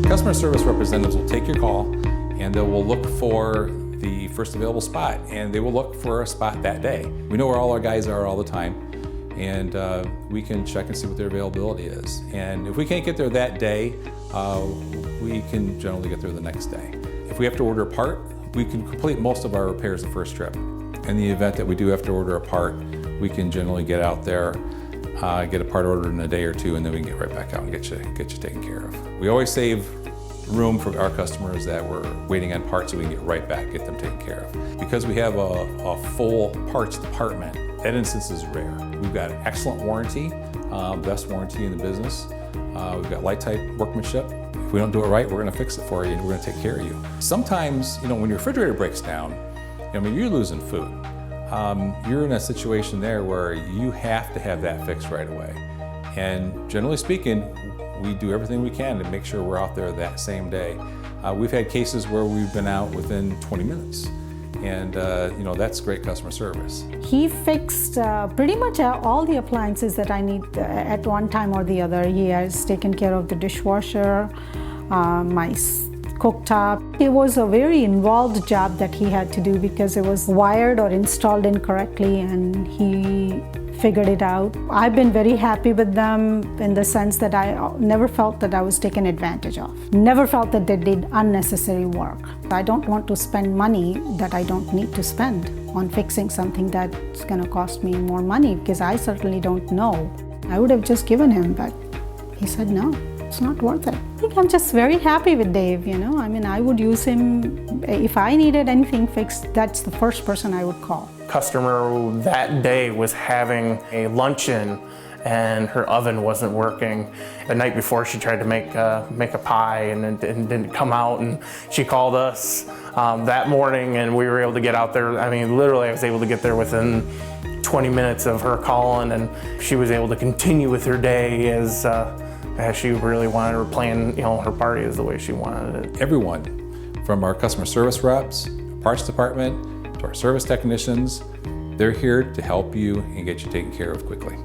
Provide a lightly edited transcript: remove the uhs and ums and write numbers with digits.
Customer service representatives will take your call and they will look for the first available spot, and they will look for a spot that day. We know where all our guys are all the time, and we can check and see what their availability is. And if we can't get there that day, we can generally get there the next day. If we have to order a part, we can complete most of our repairs the first trip. In the event that we do have to order a part, we can generally get out there, get a part ordered in a day or two, and then we can get right back out and get you taken care of. We always save room for our customers that were waiting on parts so we can get right back, get them taken care of. Because we have a full parts department, that instance is rare. We've got excellent warranty, best warranty in the business. We've got light type workmanship. If we don't do it right, we're gonna fix it for you and we're gonna take care of you. Sometimes, when your refrigerator breaks down, you're losing food. You're in a situation there where you have to have that fixed right away. And generally speaking, we do everything we can to make sure we're out there that same day. We've had cases where we've been out within 20 minutes. And that's great customer service. He fixed pretty much all the appliances that I need at one time or the other. He has taken care of the dishwasher, my cooktop. It was a very involved job that he had to do because it was wired or installed incorrectly, and he figured it out. I've been very happy with them in the sense that I never felt that I was taken advantage of. Never felt that they did unnecessary work. I don't want to spend money that I don't need to spend on fixing something that's going to cost me more money, because I certainly don't know. I would have just given him, but he said no, it's not worth it. I think I'm just very happy with Dave, I would use him. If I needed anything fixed, that's the first person I would call. Customer that day was having a luncheon and her oven wasn't working. The night before she tried to make a pie and it didn't come out, and she called us that morning and we were able to get out there. Literally I was able to get there within 20 minutes of her calling, and she was able to continue with her day as she really wanted to plan her party as the way she wanted it. Everyone, from our customer service reps, parts department, to our service technicians, they're here to help you and get you taken care of quickly.